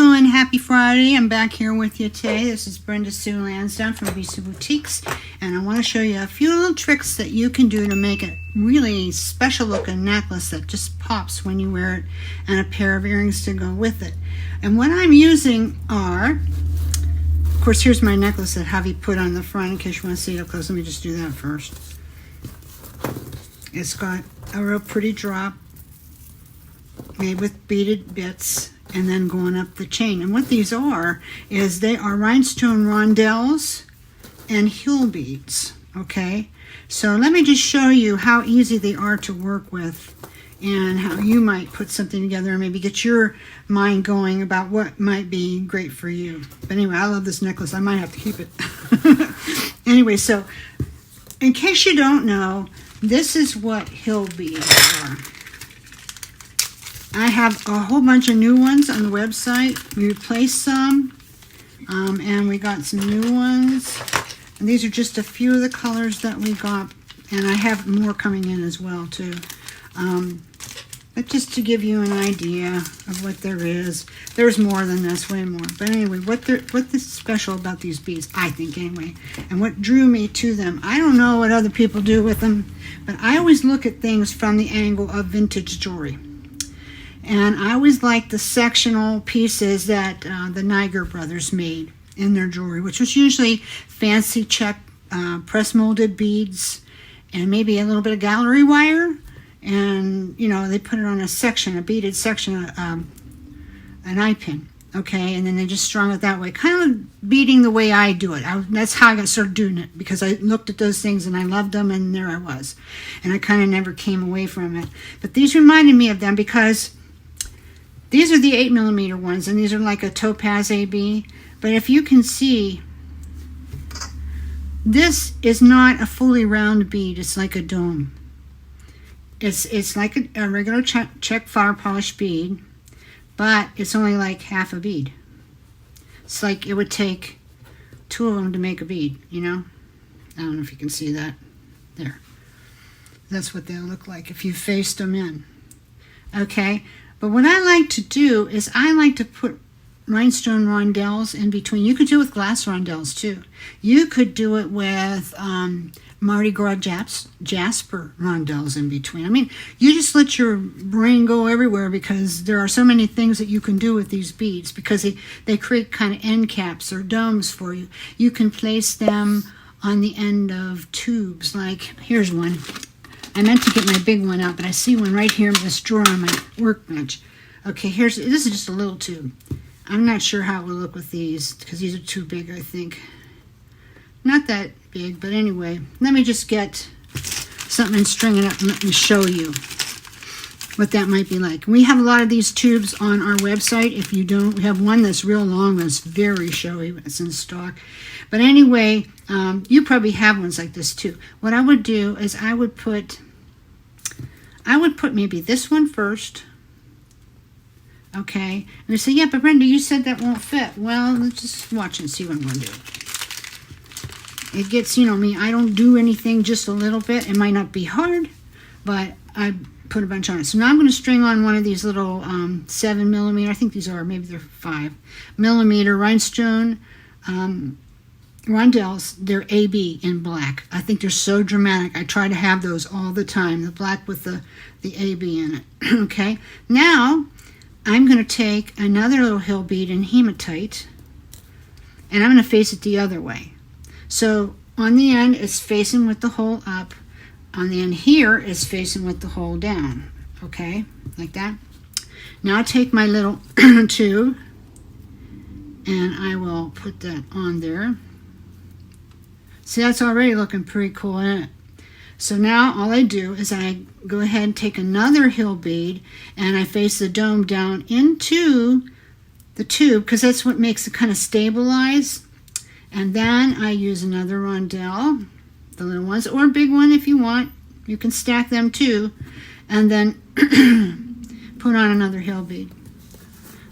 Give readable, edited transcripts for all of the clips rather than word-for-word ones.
doing? Happy Friday. I'm back here with you today. This is Brenda Sue Lansdowne from BC Boutiques, and I want to show you a few little tricks that you can do to make a really special looking necklace that just pops when you wear it, and a pair of earrings to go with it. And what I'm using are, of course, here's my necklace that Javi put on the front in case you want to see it up close. Let me just do that first. It's got a real pretty drop made with beaded bits and then going up the chain. And what these are is they are rhinestone rondelles and heel beads. Okay, so let me just show you how easy they are to work with and how you might put something together and maybe get your mind going about what might be great for you. But anyway, I love this necklace. I might have to keep it. Anyway, so in case you don't know, this is what heel beads are. I have a whole bunch of new ones on the website. We replaced some, and we got some new ones. And these are just a few of the colors that we got, and I have more coming in as well too. But just to give you an idea of what there is, there's more than this, way more. But anyway, what is special about these beads, I think anyway, and what drew me to them. I don't know what other people do with them, but I always look at things from the angle of vintage jewelry. And I always like the sectional pieces that the Niger brothers made in their jewelry, which was usually fancy check press molded beads and maybe a little bit of gallery wire. And, you know, they put it on a section, a beaded section, an eye pin, okay? And then they just strung it that way, kind of beading the way I do it. That's how I got started doing it, because I looked at those things and I loved them, and there I was. And I kind of never came away from it. But these reminded me of them because these are the 8mm ones, and these are like a topaz AB. But if you can see, this is not a fully round bead. It's like a dome. It's like a regular check fire polish bead, but it's only like half a bead. It's like it would take two of them to make a bead, you know? I don't know if you can see that. There. That's what they'll look like if you faced them in. Okay? But what I like to do is I like to put rhinestone rondelles in between. You could do it with glass rondelles too. You could do it with Mardi Gras jasper rondelles in between. I mean, you just let your brain go everywhere, because there are so many things that you can do with these beads, because they create kind of end caps or domes for you. You can place them on the end of tubes. Like, here's one. I meant to get my big one out, but I see one right here in this drawer on my workbench. Okay, this is just a little tube. I'm not sure how it will look with these, because these are too big, I think. Not that big, but anyway, let me just get something and string it up and let me show you what that might be like. We have a lot of these tubes on our website. If you don't, we have one that's real long, that's very showy, but it's in stock. But anyway, you probably have ones like this too. What I would do is I would put maybe this one first. Okay, and they say, yeah, but Brenda, you said that won't fit. Well, let's just watch and see what I'm going to do. It gets, you know me, I don't do anything just a little bit. It might not be hard, but I put a bunch on it. So now I'm going to string on one of these little 7mm, I think these are, maybe they're 5mm rhinestone rondelles. They're AB in black. I think they're so dramatic. I try to have those all the time, the black with the AB in it. Okay, now I'm going to take another little heel bead in hematite, and I'm going to face it the other way. So on the end, it's facing with the hole up. On the end here, it's facing with the hole down. Okay, like that. Now I'll take my little tube, and I will put that on there. See, that's already looking pretty cool, isn't it? So now all I do is I go ahead and take another heel bead, and I face the dome down into the tube, because that's what makes it kind of stabilize. And then I use another rondelle, the little ones, or a big one if you want. You can stack them too. And then put on another heel bead.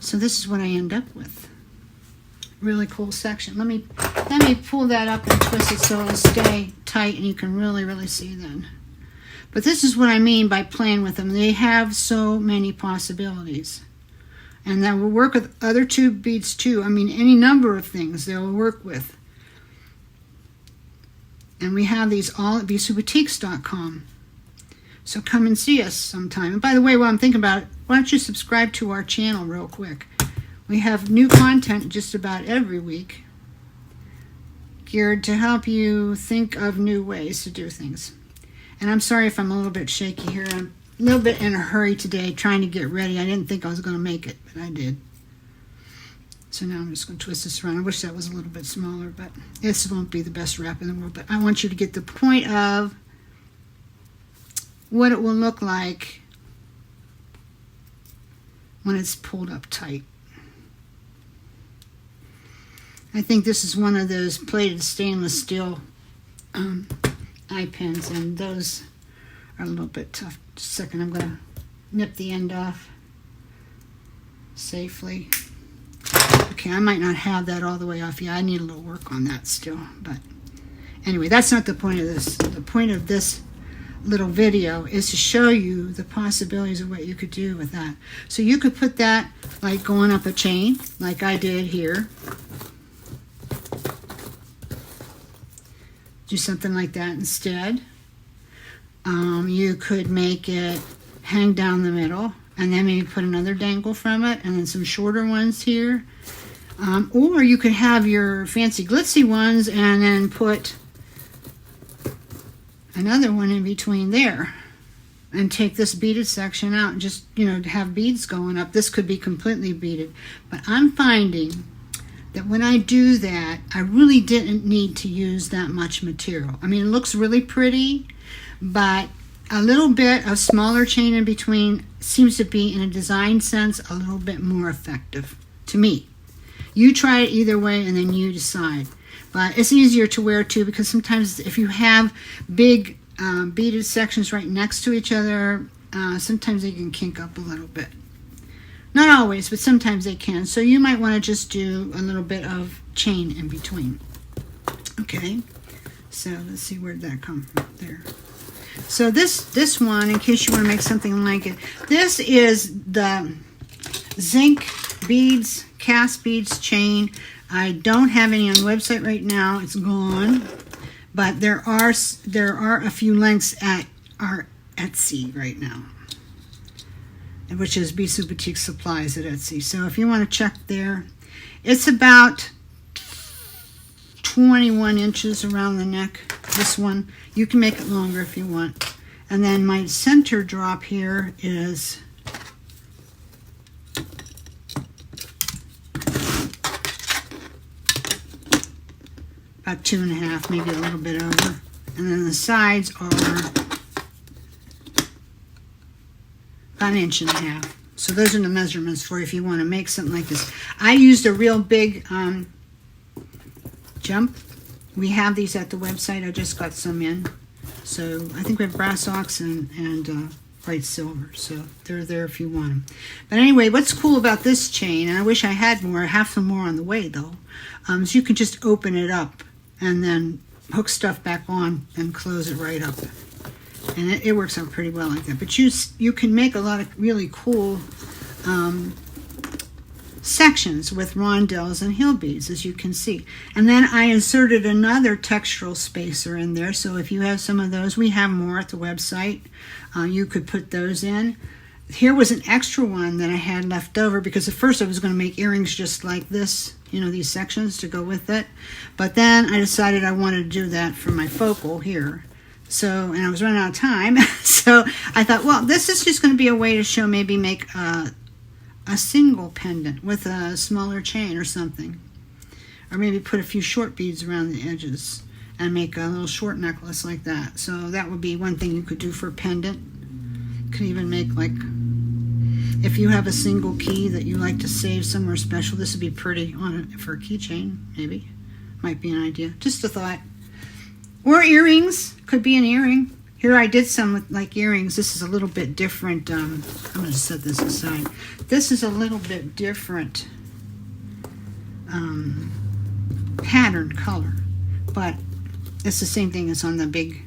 So this is what I end up with. Really cool section. Let me pull that up and twist it so it'll stay tight and you can really see then. But this is what I mean by playing with them. They have so many possibilities. And that will work with other tube beads too. I mean, any number of things they'll work with. And we have these all at bsouboutiques.com. So come and see us sometime. And by the way, while I'm thinking about it, why don't you subscribe to our channel real quick? We have new content just about every week, geared to help you think of new ways to do things. And I'm sorry if I'm a little bit shaky here. I'm a little bit in a hurry today, trying to get ready. I didn't think I was going to make it, but I did. So now I'm just going to twist this around. I wish that was a little bit smaller, but this won't be the best wrap in the world. But I want you to get the point of what it will look like when it's pulled up tight. I think this is one of those plated stainless steel eye pins, and those are a little bit tough. Just a second, I'm going to nip the end off safely. Okay, I might not have that all the way off. Yeah, I need a little work on that still. But anyway, that's not the point of this. The point of this little video is to show you the possibilities of what you could do with that. So you could put that like going up a chain, like I did here. Do something like that instead. You could make it hang down the middle, and then maybe put another dangle from it, and then some shorter ones here. Or you could have your fancy glitzy ones and then put another one in between there, and take this beaded section out and just, you know, have beads going up. This could be completely beaded, but I'm finding that when I do that, I really didn't need to use that much material. I mean, it looks really pretty, but a little bit of smaller chain in between seems to be, in a design sense, a little bit more effective to me. You try it either way and then you decide. But it's easier to wear too, because sometimes if you have big beaded sections right next to each other, sometimes they can kink up a little bit. Not always, but sometimes they can. So you might want to just do a little bit of chain in between. Okay, so let's see, where did that come from? There. So this one, in case you want to make something like it, this is the zinc beads, cast beads chain. I don't have any on the website right now. It's gone. But there are a few links at our Etsy right now, which is Bisou Boutique Supplies at Etsy. So if you want to check there, it's about 21 inches around the neck. This one, you can make it longer if you want. And then my center drop here is about 2.5, maybe a little bit over. And then the sides are about 1.5 inches. So those are the measurements for if you want to make something like this. I used a real big jump. We have these at the website. I just got some in. So I think we have brass ox and bright silver. So they're there if you want them. But anyway, what's cool about this chain, and I wish I had more, I have some more on the way though, is you can just open it up and then hook stuff back on and close it right up. And it works out pretty well like that. But you can make a lot of really cool sections with rondelles and heel beads, as you can see. And then I inserted another textural spacer in there. So if you have some of those, we have more at the website. You could put those in. Here was an extra one that I had left over, because at first I was going to make earrings just like this, you know, these sections to go with it. But then I decided I wanted to do that for my focal here. So, and I was running out of time. So I thought, well, this is just going to be a way to show, maybe make a single pendant with a smaller chain or something. Or maybe put a few short beads around the edges and make a little short necklace like that. So that would be one thing you could do for a pendant. Could even make, like, if you have a single key that you like to save somewhere special, this would be pretty on it for a keychain, maybe. Might be an idea. Just a thought. Or earrings. Could be an earring. Here I did some with like earrings. This is a little bit different. I'm going to set this aside. This is a little bit different pattern color, but it's the same thing as on the big.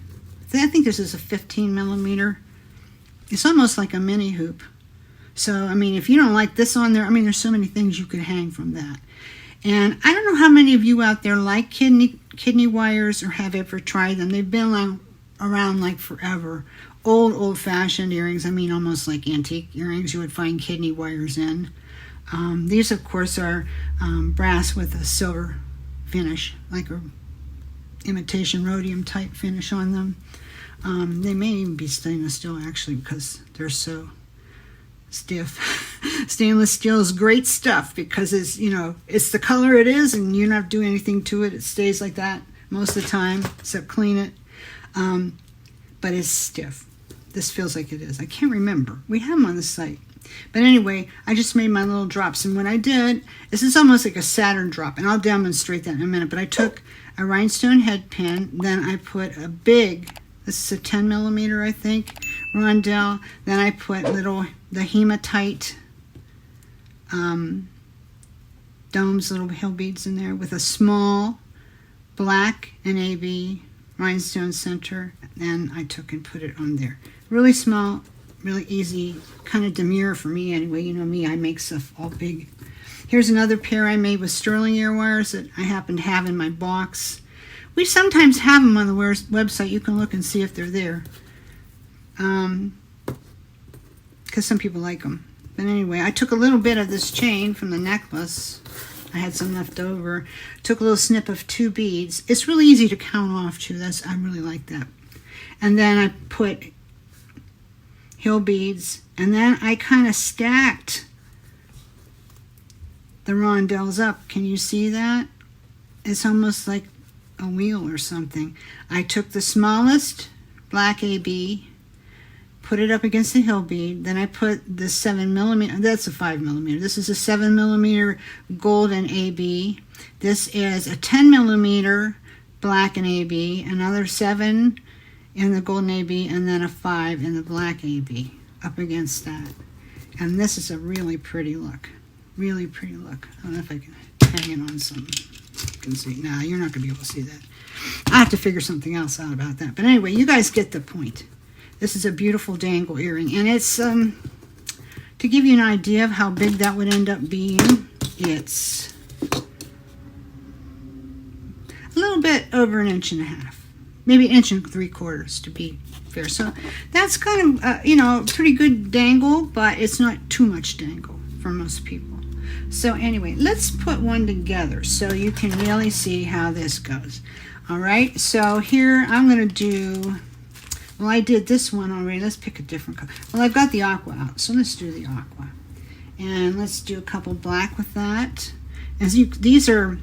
I think this is a 15 millimeter. It's almost like a mini hoop. So, I mean, if you don't like this on there, I mean, there's so many things you could hang from that. And I don't know how many of you out there like kidney wires or have ever tried them. They've been around like forever. Old-fashioned earrings. I mean, almost like antique earrings you would find kidney wires in. These, of course, are brass with a silver finish, like a imitation rhodium type finish on them. They may even be stainless steel, actually, because they're so stiff. Stainless steel is great stuff because it's, you know, it's the color it is, and you don't have to do anything to it. It stays like that most of the time, except clean it. But it's stiff. This feels like it is. I can't remember. We have them on the site. But anyway, I just made my little drops. And what I did, this is almost like a Saturn drop. And I'll demonstrate that in a minute. But I took a rhinestone head pin. Then I put a big, this is a 10 millimeter, I think, rondelle. Then I put the hematite domes, little hill beads in there with a small black NAB rhinestone center. And I took and put it on there. Really small, really easy, kind of demure for me anyway. You know me, I make stuff all big. Here's another pair I made with sterling ear wires that I happen to have in my box. We sometimes have them on the website. You can look and see if they're there. Because some people like them. But anyway, I took a little bit of this chain from the necklace. I had some left over. Took a little snip of 2 beads. It's really easy to count off too. I really like that. And then I put hill beads, and then I kind of stacked the rondelles up. Can you see that? It's almost like a wheel or something. I took the smallest black AB, put it up against the hill bead, then I put the 7 millimeter, that's a 5 millimeter. This is a 7 millimeter golden AB. This is a 10 millimeter black and AB, another 7 in the golden AB, and then a 5 in the black AB up against that. And this is a really pretty look. Really pretty look. I don't know if I can hang it on something. You can see. Nah, you're not going to be able to see that. I have to figure something else out about that. But anyway, you guys get the point. This is a beautiful dangle earring. And it's, to give you an idea of how big that would end up being, it's a little bit over 1.5 inches. Maybe 1.75 inches to be fair. So that's kind of, you know, pretty good dangle, but it's not too much dangle for most people. So anyway, let's put one together so you can really see how this goes. All right, so here I'm going to do, well, I did this one already. Let's pick a different color. Well, I've got the aqua out, so let's do the aqua. And let's do a couple black with that. These are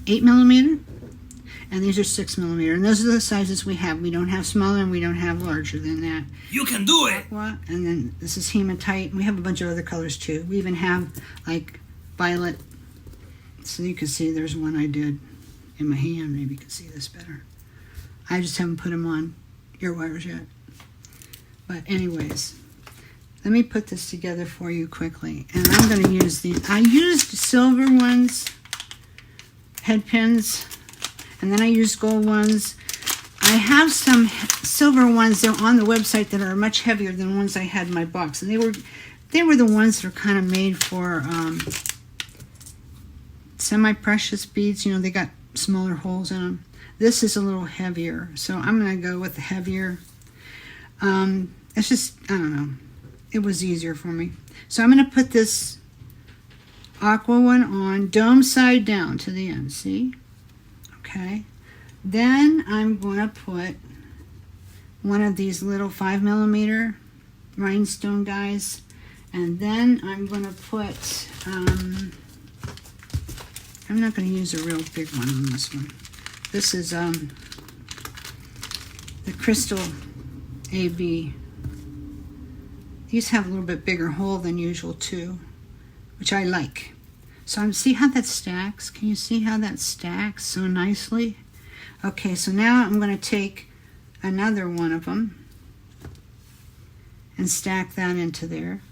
8 millimeter. And these are 6 millimeter. And those are the sizes we have. We don't have smaller and we don't have larger than that. You can do it! Aqua, and then this is hematite. We have a bunch of other colors too. We even have like violet. So you can see there's one I did in my hand. Maybe you can see this better. I just haven't put them on ear wires yet. But anyways, let me put this together for you quickly. And I'm going to use I used silver ones, head pins. And then I used gold ones. I have some silver ones that are on the website that are much heavier than the ones I had in my box. And they were the ones that are kind of made for semi-precious beads. You know, they got smaller holes in them. This is a little heavier, so I'm going to go with the heavier. It's just, I don't know. It was easier for me. So I'm going to put this aqua one on, dome side down to the end, see? Okay, then I'm going to put one of these little 5 millimeter rhinestone dies, and then I'm going to put, I'm not going to use a real big one on this one. This is the crystal AB. These have a little bit bigger hole than usual too, which I like. So see how that stacks? Can you see how that stacks so nicely? Okay, so now I'm going to take another one of them and stack that into there.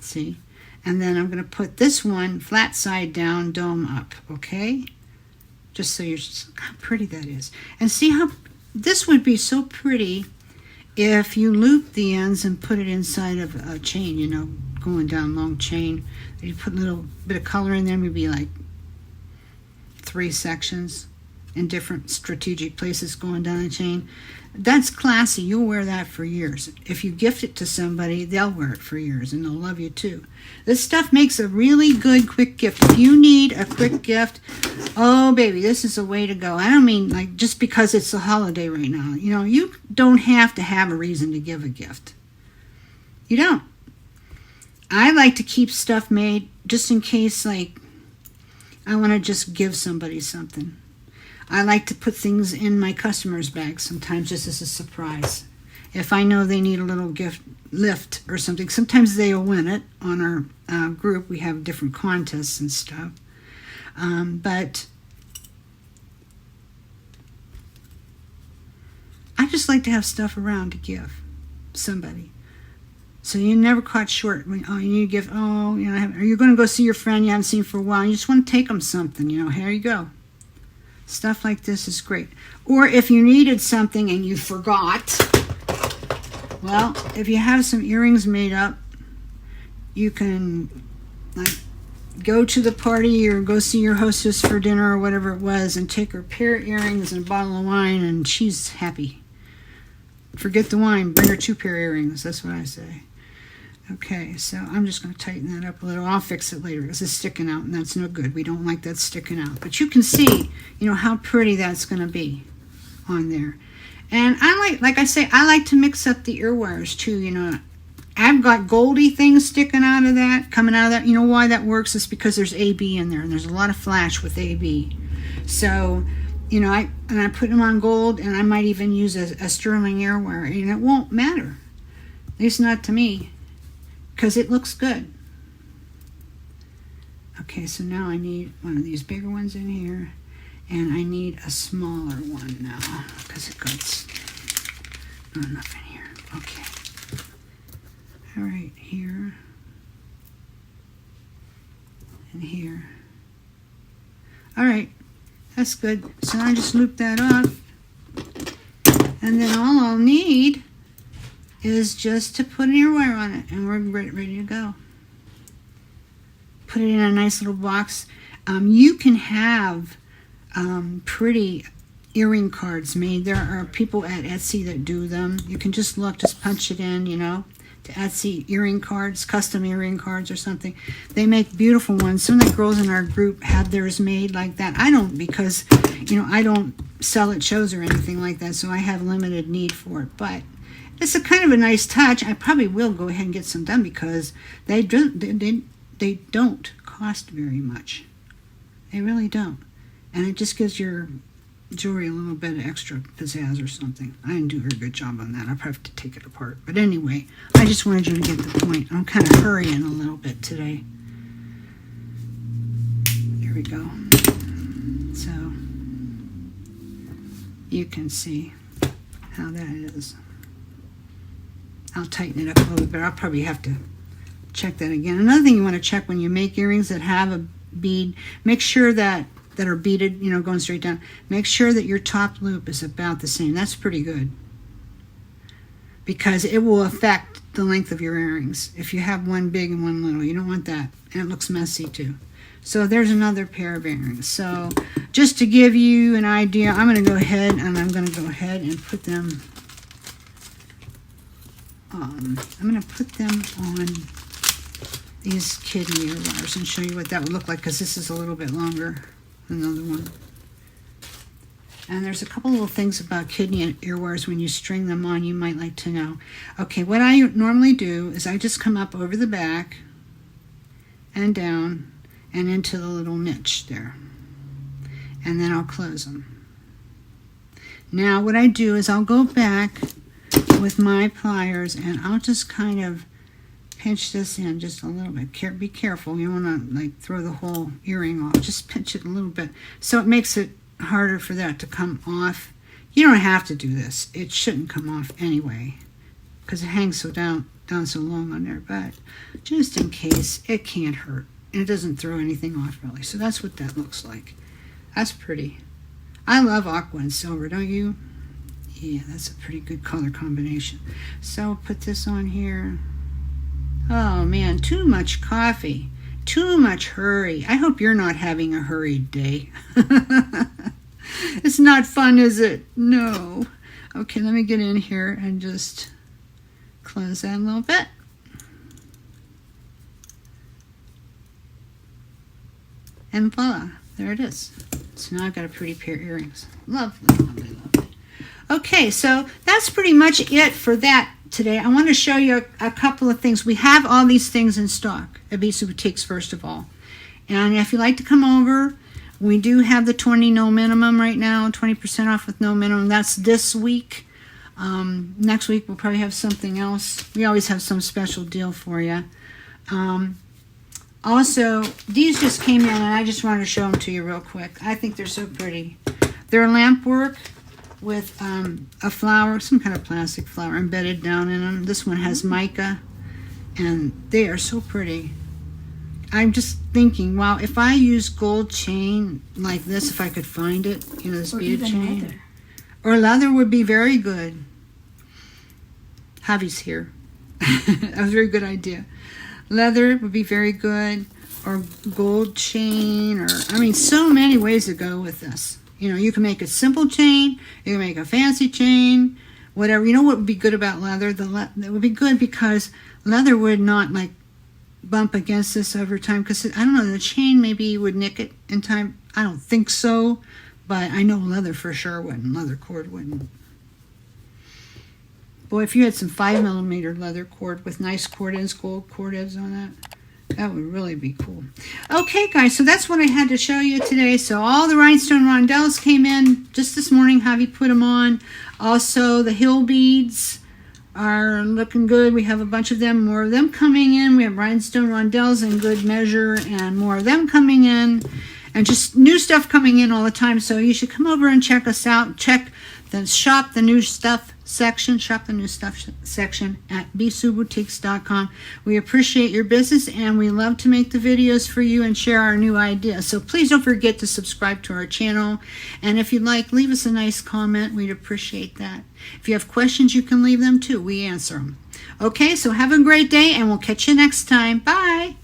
See? And then I'm going to put this one flat side down, dome up, okay? Just so you're how pretty that is. And see how this would be so pretty if you loop the ends and put it inside of a chain, you know, going down long chain. You put a little bit of color in there, maybe like 3 sections in different strategic places going down the chain. That's classy. You'll wear that for years. If you gift it to somebody, they'll wear it for years and they'll love you too. This stuff makes a really good quick gift. If you need a quick gift, oh baby, this is a way to go. I don't mean like just because it's a holiday right now. You know, you don't have to have a reason to give a gift. You don't. I like to keep stuff made just in case, like, I want to just give somebody something. I like to put things in my customers' bags sometimes just as a surprise. If I know they need a little gift lift or something, sometimes they'll win it on our group. We have different contests and stuff. But I just like to have stuff around to give somebody. So you're never caught short when, oh, you need to give, oh, you know, or you're going to go see your friend you haven't seen for a while. You just want to take them something, you know, here you go. Stuff like this is great. Or if you needed something and you forgot, well, if you have some earrings made up, you can, like, go to the party or go see your hostess for dinner or whatever it was and take her pair of earrings and a bottle of wine and she's happy. Forget the wine, bring her 2 pair of earrings. That's what I say. Okay, so I'm just going to tighten that up a little. I'll fix it later because it's sticking out and that's no good. We don't like that sticking out. But you can see, you know, how pretty that's going to be on there. And I like I say, I like to mix up the ear wires too, you know. I've got goldy things sticking out of that, coming out of that. You know why that works? It's because there's AB in there and there's a lot of flash with AB. So, you know, I put them on gold and I might even use a sterling ear wire and it won't matter. At least not to me. Because it looks good. Okay, so now I need one of these bigger ones in here. And I need a smaller one now. Because it got not enough in here. Okay. Alright, here. And here. Alright, that's good. So I just loop that up. And then all I'll need is just to put an ear wire on it and we're ready to go. Put it in a nice little box. You can have pretty earring cards made. There are people at Etsy that do them. You can just look, just punch it in, you know, to Etsy earring cards, custom earring cards or something. They make beautiful ones. Some of the girls in our group have theirs made like that. I don't because, you know, I don't sell at shows or anything like that, so I have limited need for it. But it's a kind of a nice touch. I probably will go ahead and get some done because they don't cost very much. They really don't. And it just gives your jewelry a little bit of extra pizzazz or something. I didn't do a very good job on that. I'll probably have to take it apart. But anyway, I just wanted you to get the point. I'm kind of hurrying a little bit today. There we go. So you can see how that is. I'll tighten it up a little bit. I'll probably have to check that again. Another thing you want to check when you make earrings that have a bead, make sure that are beaded, you know, going straight down, make sure that your top loop is about the same. That's pretty good because it will affect the length of your earrings. If you have one big and one little, you don't want that. And it looks messy too. So there's another pair of earrings. So just to give you an idea, I'm going to go ahead and put them I'm going to put them on these kidney ear wires and show you what that would look like because this is a little bit longer than the other one. And there's a couple little things about kidney ear wires when you string them on you might like to know. Okay, what I normally do is I just come up over the back and down and into the little niche there. And then I'll close them. Now what I do is I'll go back with my pliers and I'll just kind of pinch this in just a little bit. Be careful. You want to like throw the whole earring off. Just pinch it a little bit so it makes it harder for that to come off. You don't have to do this. It shouldn't come off anyway because it hangs so down so long on there. But just in case, it can't hurt. And it doesn't throw anything off really. So that's what that looks like. That's pretty. I love aqua and silver, don't you? Yeah, that's a pretty good color combination. So put this on here. Oh man, too much coffee. Too much hurry. I hope you're not having a hurried day. It's not fun, is it? No. Okay, let me get in here and just close that a little bit. And voila, there it is. So now I've got a pretty pair of earrings. Lovely, lovely, lovely. Okay, so that's pretty much it for that today. I want to show you a couple of things. We have all these things in stock at Bisou Boutiques, first of all. And if you'd like to come over, we do have the 20 no minimum right now, 20% off with no minimum. That's this week. Next week we'll probably have something else. We always have some special deal for you. Also, these just came in and I just wanted to show them to you real quick. I think they're so pretty. They're lamp work with a flower, some kind of plastic flower embedded down in them. This one has mica, and they are so pretty. I'm just thinking, wow, if I use gold chain like this, if I could find it, you know, this bead chain. Leather. Or leather would be very good. Javi's here. That was a very good idea. Leather would be very good, or gold chain, or, I mean, so many ways to go with this. You know, you can make a simple chain, you can make a fancy chain, whatever. You know what would be good about leather? It would be good because leather would not, like, bump against this over time, because I don't know, the chain maybe would nick it in time. I don't think so, but I know leather for sure wouldn't. Leather cord wouldn't. Boy, if you had some 5mm leather cord with nice cord ends, gold cord ends on that would really be cool. Okay, guys, so that's what I had to show you today. So all the rhinestone rondelles came in just this morning. Javi put them on. Also, the hill beads are looking good. We have a bunch of them, more of them coming in. We have rhinestone rondelles in good measure and more of them coming in, and just new stuff coming in all the time. So you should come over and check us out. Shop the new stuff section at bisouboutiques.com. We appreciate your business and we love to make the videos for you and share our new ideas. So please don't forget to subscribe to our channel, and if you'd like, leave us a nice comment. We'd appreciate that. If you have questions, you can leave them too. We answer them. Okay, so have a great day and we'll catch you next time. Bye.